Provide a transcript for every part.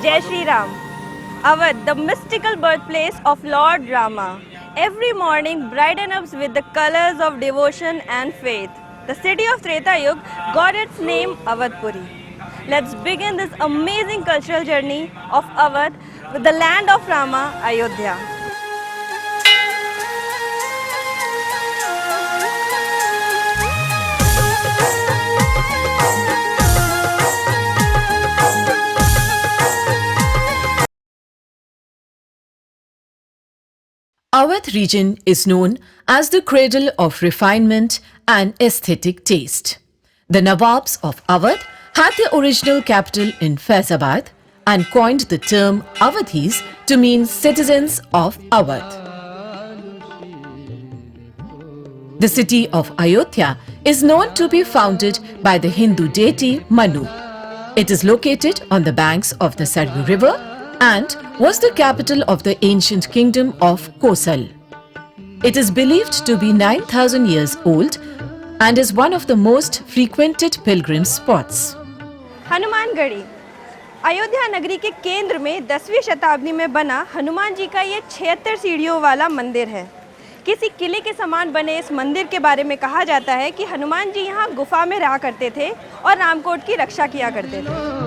Jai Shri Ram. Awadh, the mystical birthplace of Lord Rama, every morning brightens up with the colors of devotion and faith. The city of Treta Yuga got its name Awadhpuri. Let's begin this amazing cultural journey of Awadh with the land of Rama Ayodhya. Awadh region is known as the cradle of refinement and aesthetic taste. The Nawabs of Awadh had their original capital in Faizabad and coined the term Awadhis to mean citizens of Awadh. The city of Ayodhya is known to be founded by the Hindu deity Manu. It is located on the banks of the Surya river and was the capital of the ancient kingdom of Kosal. It is believed to be 9,000 years old and is one of the most frequented pilgrim spots. Hanumangarhi Ayodhya नगरी के केंद्र में 10वीं शताब्दी में बना हनुमान जी का ये 76 सीढ़ियों वाला मंदिर है। किसी किले के समान बने इस मंदिर के बारे में कहा जाता है कि हनुमान जी यहाँ गुफा में रहा करते थे और रामकोट की रक्षा किया करते थे।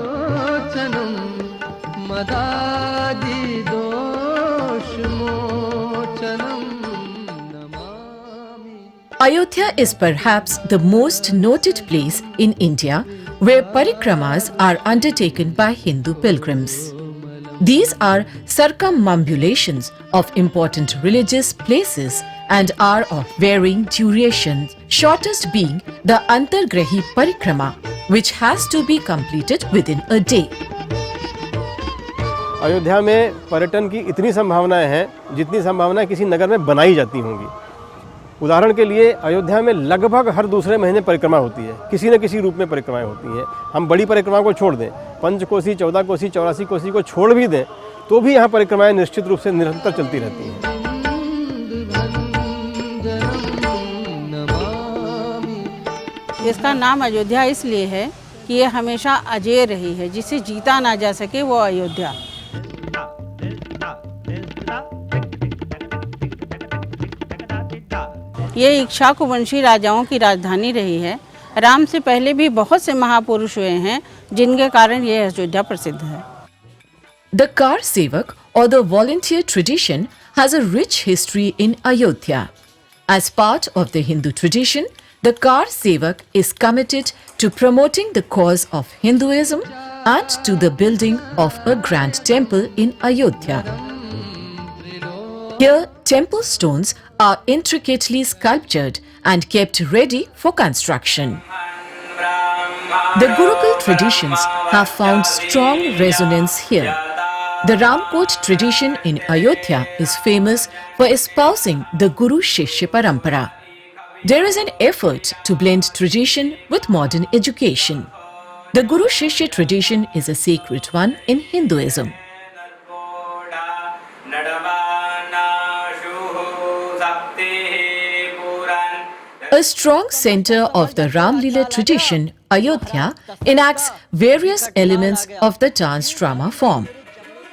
Ayodhya is perhaps the most noted place in India where parikramas are undertaken by Hindu pilgrims. These are circumambulations of important religious places and are of varying durations, shortest being the Antargrahi Parikrama, which has to be completed within a day. Ayodhya में पर्यटन की इतनी संभावनाएं हैं जितनी संभावनाएं किसी नगर में बनाई जाती होंगी। उदाहरण के लिए अयोध्या में लगभग हर दूसरे महीने परिक्रमा होती है, किसी न किसी रूप में परिक्रमाएं होती हैं। हम बड़ी परिक्रमा को छोड़ दें, 5 कोसी, 14 कोसी, 84 कोसी को छोड़ भी दें तो भी यहाँ परिक्रमाएं निश्चित रूप से निरंतर चलती रहती हैं। इसका नाम अयोध्या इसलिए है कि ये हमेशा अजेय रही है, जिसे जीता ना जा सके वो अयोध्या। ये इक्ष्वाकु वंशी राजाओं की राजधानी रही है। राम से पहले भी बहुत से महापुरुष हुए हैं जिनके कारण ये अयोध्या प्रसिद्ध है। The car sevak or the volunteer tradition has a rich history in Ayodhya. As part of the Hindu tradition, the car sevak is committed to promoting the cause of Hinduism and to the building of a grand temple in Ayodhya. Here, temple stones are intricately sculptured and kept ready for construction. The Gurukul traditions have found strong resonance here. The Ramkot tradition in Ayodhya is famous for espousing the Guru Shishya Parampara. There is an effort to blend tradition with modern education. The Guru Shishya tradition is a sacred one in Hinduism. A strong center of the Ram Leela tradition, Ayodhya enacts various elements of the dance drama form.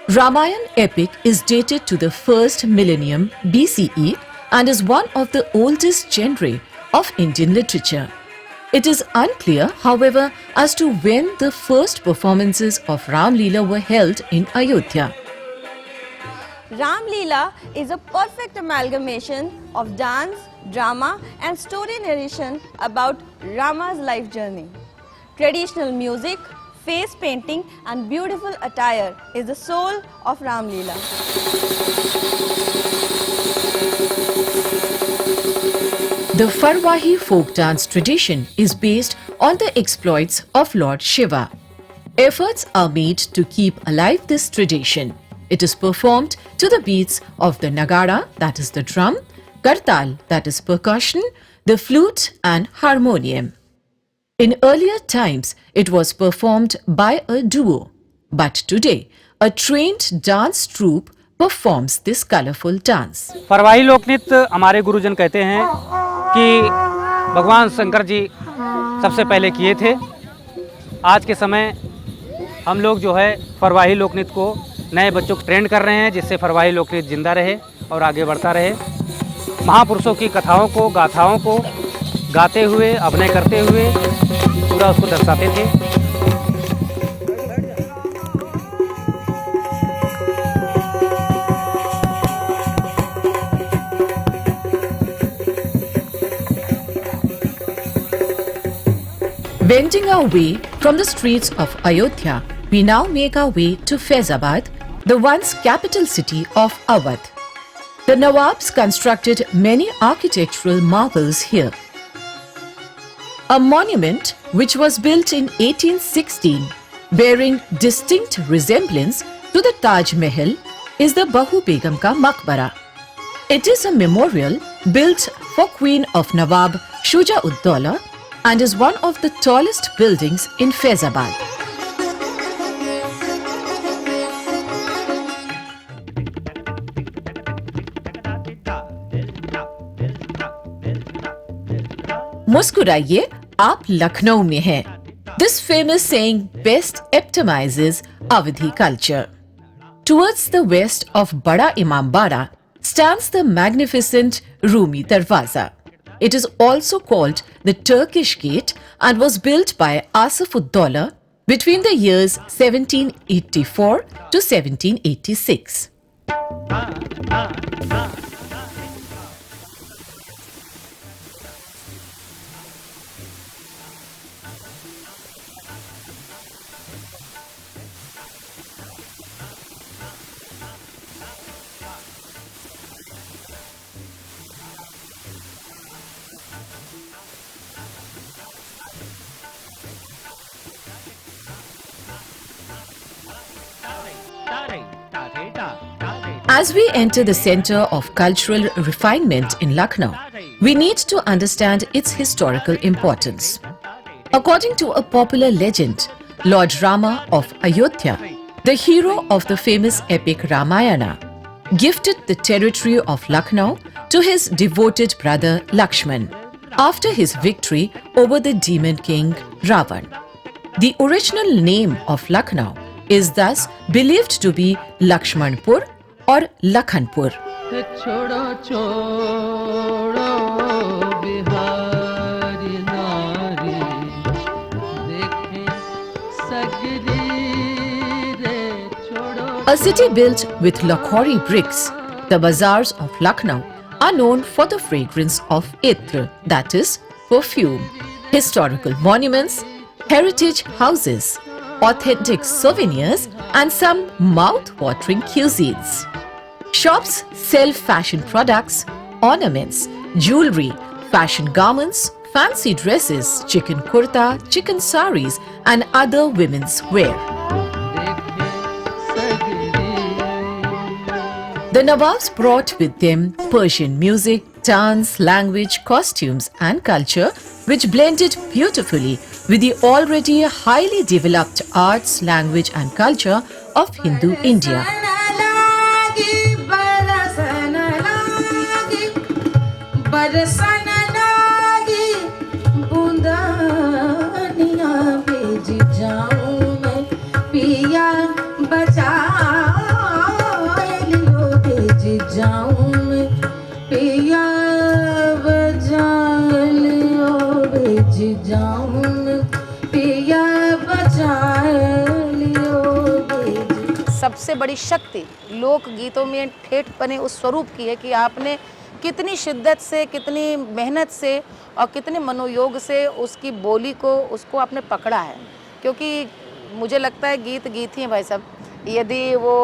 Ramayan epic is dated to the first millennium BCE and is one of the oldest genres of Indian literature. It is unclear, however, as to when the first performances of Ram Leela were held in Ayodhya. Ram Leela is a perfect amalgamation of dance, drama and story narration about Rama's life journey. Traditional music, face painting and beautiful attire is the soul of Ram Leela. The Farwahi folk dance tradition is based on the exploits of Lord Shiva. Efforts are made to keep alive this tradition. It is performed to the beats of the Nagada, that is the drum, Kartal, that is percussion, the flute and harmonium. In earlier times, it was performed by a duo, but today, a trained dance troupe performs this colorful dance. फरवाही लोक नृत्य हमारे गुरुजन कहते हैं कि भगवान शंकर जी सबसे पहले किए थे। आज के समय हम लोग जो है फरवाही लोकनृत्य को नए बच्चों को ट्रेंड कर रहे हैं, जिससे फरवाही लोकनृत्य जिंदा रहे और आगे बढ़ता रहे। महापुरुषों की कथाओं को, गाथाओं को गाते हुए, अभिनय करते हुए पूरा उसको दर्शाते थे। Wending our way from the streets of Ayodhya, we now make our way to Faizabad, the once capital city of Awadh. The Nawabs constructed many architectural marvels here. A monument which was built in 1816, bearing distinct resemblance to the Taj Mahal, is the Bahu Begum Ka Maqbara. It is a memorial built for Queen of Nawab Shuja-ud-Daulah and is one of the tallest buildings in Faizabad. मुस्कुराइए, आप लखनऊ में हैं. This famous saying best epitomizes Awadhi culture. Towards the west of Bada Imambara stands the magnificent Rumi Darwaza. It is also called the Turkish Gate and was built by Asaf-ud-Daulah between the years 1784 to 1786. As we enter the center of cultural refinement in Lucknow, we need to understand its historical importance. According to a popular legend, Lord Rama of Ayodhya, the hero of the famous epic Ramayana, gifted the territory of Lucknow to his devoted brother Lakshman after his victory over the demon king Ravan. The original name of Lucknow is thus believed to be Lakshmanpur or Lakhanpur. A city built with Lakhori bricks, the bazaars of Lucknow are known for the fragrance of Itr, that is, perfume, historical monuments, heritage houses, authentic souvenirs, and some mouth-watering cuisines. Shops sell fashion products, ornaments, jewelry, fashion garments, fancy dresses, chicken kurta, chicken saris, and other women's wear. The Nawabs brought with them Persian music, dance, language, costumes, and culture, which blended beautifully with the already highly developed arts, language, and culture of Hindu India. सबसे बड़ी शक्ति लोकगीतों में ठेठ बने उस स्वरूप की है कि आपने कितनी शिद्दत से, कितनी मेहनत से और कितने मनोयोग से उसकी बोली को, उसको आपने पकड़ा है। क्योंकि मुझे लगता है गीत गीत ही हैं भाई साहब, यदि वो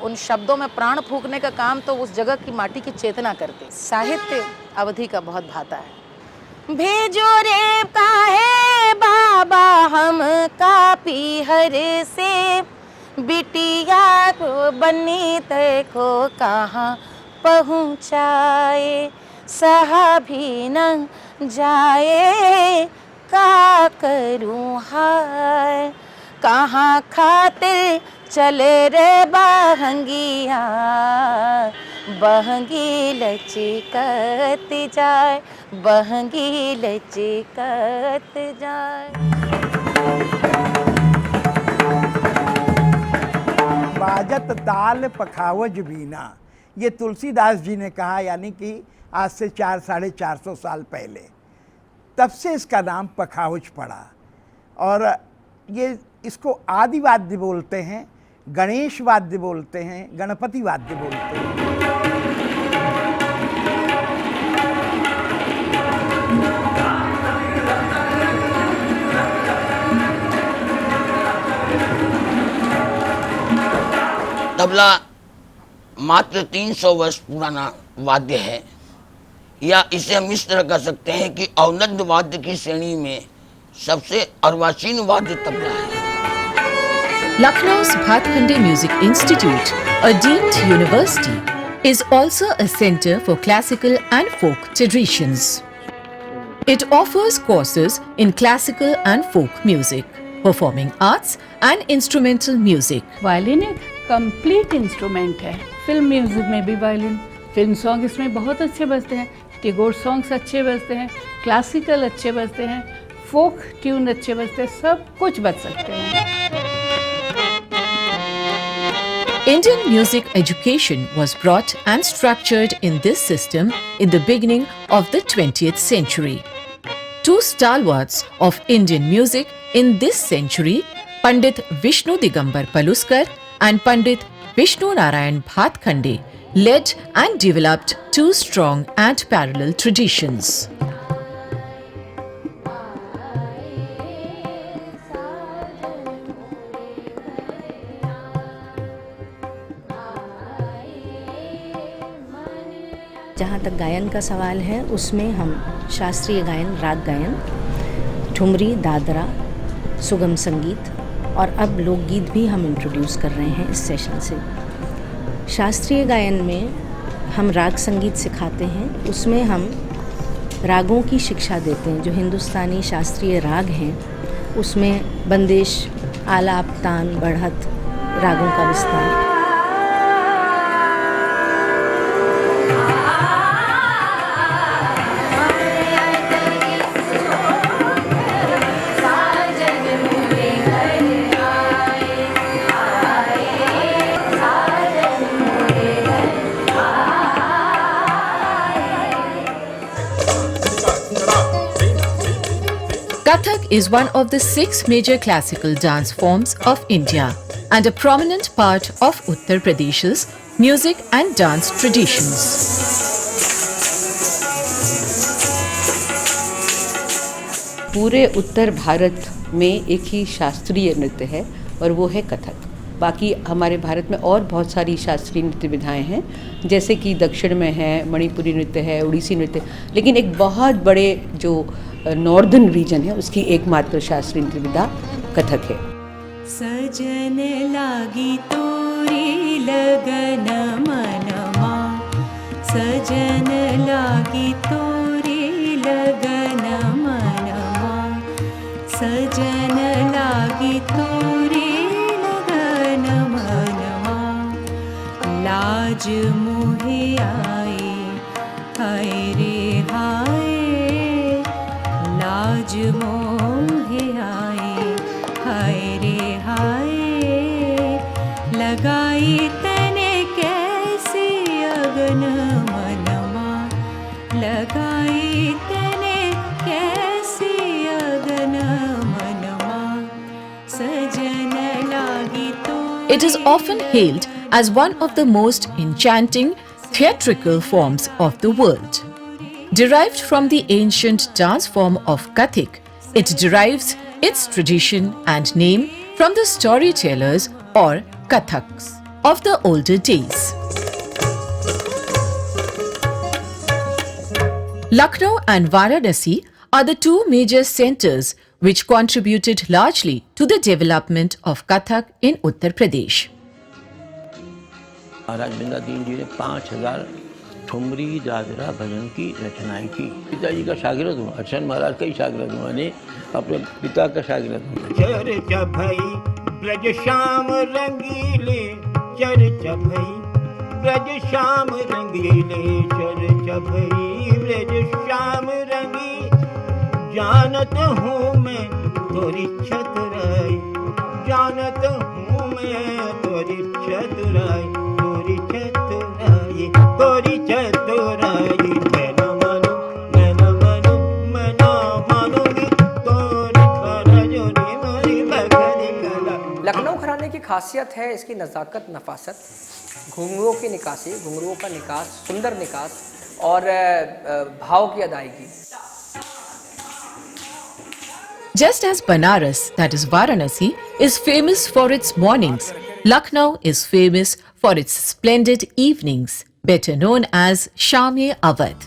उन शब्दों में प्राण फूंकने का काम तो उस जगह की माटी की चेतना करते। साहित्य अवधि का बहुत भाता है। भेजो रे काहे बाबा हम कापी हर से, बिटिया को बनी तय को कहाँ पहुँचाए, सहा भी न जाए का करूँ हाय, कहाँ खातिर चले रे बहंगिया, बहंगी लचिकत जाए, बहंगी लचिकत जाए। बाजत ताल पखावज बीना, ये तुलसीदास जी ने कहा, यानी कि आज से 400-450 साल पहले। तब से इसका नाम पखावज पड़ा। और ये इसको आदि वाद्य बोलते हैं, गणेश वाद्य बोलते हैं, गणपति वाद्य बोलते हैं। तबला मात्र 300 वर्ष पुराना वाद्य है, या इसे हम इस तरह कह सकते हैं कि अवनद वाद्य की श्रेणी में सबसे अर्वाचीन वाद्य तबला है। Lucknow's Bhatkhande Music Institute, a deemed university, is also a center for classical and folk traditions. It offers courses in classical and folk music, performing arts and instrumental music. Violin एक कंप्लीट इंस्ट्रूमेंट है। Film music में भी violin, film song इसमें बहुत अच्छे बजते हैं, Tigor songs अच्छे बजते हैं, क्लासिकल अच्छे बजते हैं, फोक ट्यून अच्छे बजते हैं, सब कुछ बज सकते हैं। Indian music education was brought and structured in this system in the beginning of the 20th century. Two stalwarts of Indian music in this century, Pandit Vishnu Digambar Paluskar and Pandit Vishnu Narayan Bhatkhande, led and developed two strong and parallel traditions. जहाँ तक गायन का सवाल है, उसमें हम शास्त्रीय गायन, राग गायन, ठुमरी, दादरा, सुगम संगीत और अब लोकगीत भी हम इंट्रोड्यूस कर रहे हैं इस सेशन से। शास्त्रीय गायन में हम राग संगीत सिखाते हैं, उसमें हम रागों की शिक्षा देते हैं। जो हिंदुस्तानी शास्त्रीय राग हैं उसमें बंदिश, आलाप, तान, बढ़त रागों का विस्तार। Pathak is one of the 6 major classical dance forms of India and a prominent part of Uttar Pradesh's music and dance traditions. पूरे उत्तर भारत में एक ही शास्त्रीय नृत्य है और वो है कथक। बाकी हमारे भारत में और बहुत सारी शास्त्रीय नृत्य विधाएं हैं, जैसे कि दक्षिण में है मणिपुरी नृत्य है, उड़ीसी नृत्य, लेकिन एक बहुत बड़े जो नॉर्दर्न रीजन है उसकी एकमात्र शास्त्रीय नृत्य विधा कथक है। सजन लागी तोरी लगन मनमा, सजन लागी तोरी लगन मनमा, सजन लागी तोरी लगन मनमा, लाज मोहे आए हाय रे हाय, लाज मोहे आए हाय रे हाय, लगाई तने कैसी अगन मनमा, लगाई तने कैसी अगन मनमा, सजन लागी तो। It is often hailed as one of the most enchanting theatrical forms of the world. Derived from the ancient dance form of Kathak, it derives its tradition and name from the storytellers or Kathaks of the older days. Lucknow and Varanasi are the two major centers which contributed largely to the development of Kathak in Uttar Pradesh. राजा दीन जी ने 5000 ठुमरी, दादरा, भजन की रचनाएं की। पिताजी का शागिर्द हूँ, अर्चन महाराज का ही शागिर्द हूँ, यानी अपने पिता का शागिर्द हूँ। चर्चा भई ब्रज श्याम रंगीले, चर्चा भई ब्रज श्याम रंगीले, चर्चा भई ब्रज श्याम रंगी, जानत हूँ मैं तोरी छतराई, जानत हूँ मैं तोरी छतराई। चतुराई तोरी चतुराई तोरी चतुराई मैना मानो मैना मानो मैना मानोगी तोरी खरजोरी मोरी बखरी कला। लखनऊ घराने की खासियत है इसकी नज़ाकत, नफासत, घुंघरुओं की निकासी, घुंघरुओं का निकास, सुंदर निकास और भाव की अदायगी। Just as Banaras, that is Varanasi, is famous for its mornings, Lucknow is famous for its splendid evenings, better known as Sham-e-Awadh.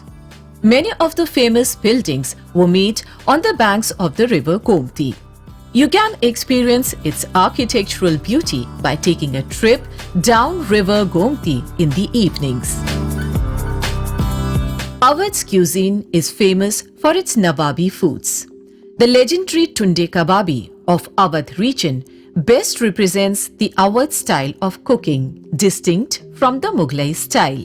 Many of the famous buildings were made on the banks of the river Gomti. You can experience its architectural beauty by taking a trip down river Gomti in the evenings. Awadh's cuisine is famous for its Nawabi foods. The legendary Tunde Kababi of Awadh region best represents the Awadh style of cooking, distinct from the Mughlai style.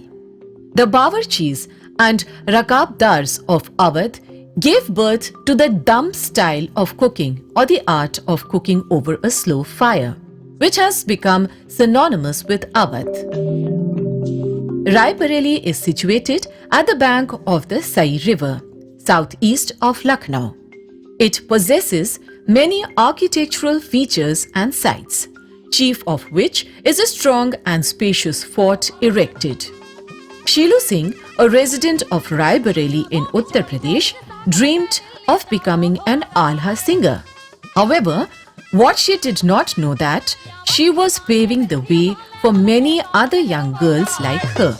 The Bawarchis and Rakabdars of Awadh gave birth to the dum style of cooking or the art of cooking over a slow fire, which has become synonymous with Awadh. Rai Bareli is situated at the bank of the Sai River, southeast of Lucknow. It possesses many architectural features and sites, chief of which is a strong and spacious fort erected. Sheelu Singh, a resident of Rai Bareli in Uttar Pradesh, dreamed of becoming an alha singer. However, what she did not know that she was paving the way for many other young girls like her.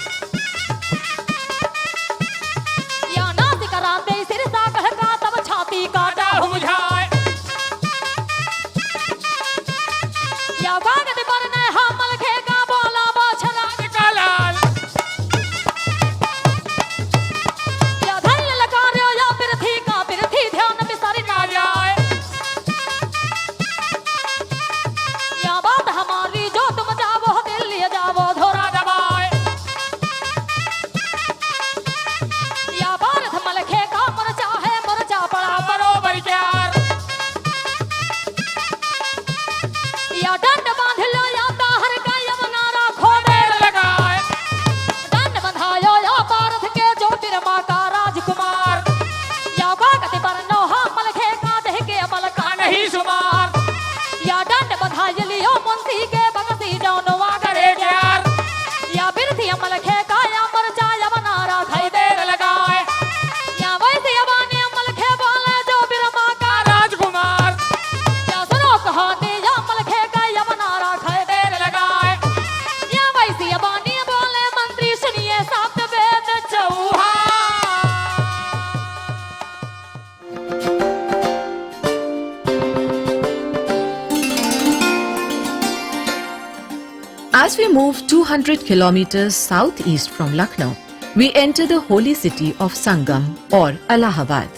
As we move 200 kilometers southeast from Lucknow, we enter the holy city of Sangam or Allahabad.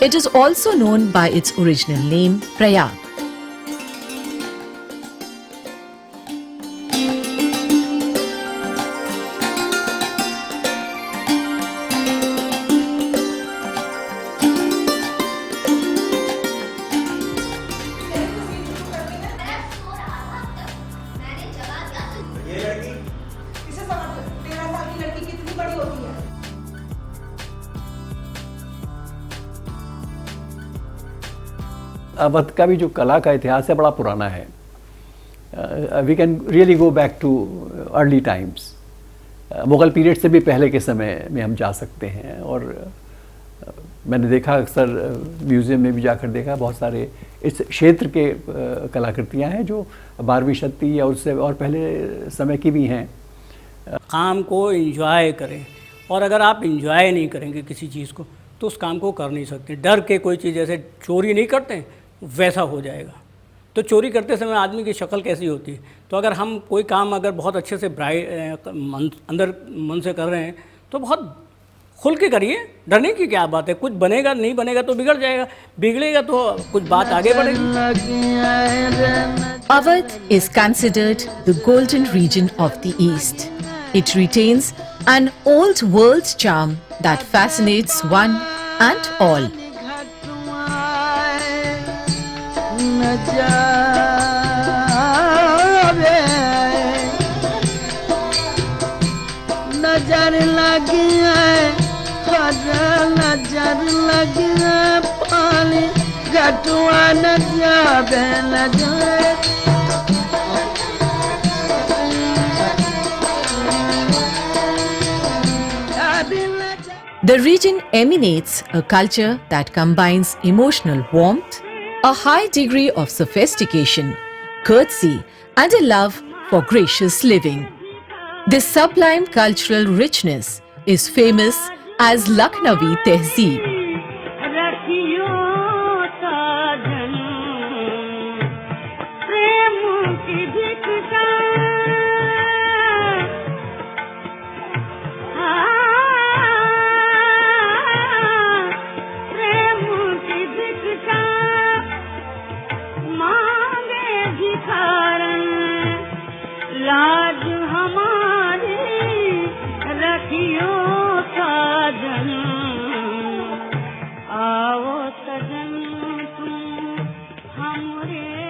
It is also known by its original name, Prayag. Awadh का भी जो कला का इतिहास है बड़ा पुराना है. We can really go back to early times. Mughal period से भी पहले के समय में हम जा सकते हैं. और मैंने देखा अक्सर म्यूज़ियम में भी जाकर देखा बहुत सारे इस क्षेत्र के कलाकृतियाँ हैं जो 12वीं शताब्दी या उससे और पहले समय की भी हैं. काम को एंजॉय करें, और अगर आप एंजॉय नहीं करेंगे किसी चीज़ को तो उस काम को कर नहीं सकते. डर के कोई चीज़ जैसे चोरी नहीं करते वैसा हो जाएगा. तो चोरी करते समय आदमी की शक्ल कैसी होती है. तो अगर हम कोई काम अगर बहुत अच्छे से अंदर मन से कर रहे हैं तो बहुत खुल के करिए. डरने की क्या बात है. कुछ बनेगा, नहीं बनेगा तो बिगड़ जाएगा, बिगड़ेगा तो कुछ बात आगे बढ़ेगी. Awadh is considered the golden region of the East. It retains an old world charm that fascinates one and all. डर लगे पानी गटुआ न जावे न जाए। The region emanates a culture that combines emotional warmth, a high degree of sophistication, courtesy, and a love for gracious living. This sublime cultural richness is famous as Lucknowi Tehzeeb. लाज हमारी रखियो साजन, आओ सजन तुम हमरे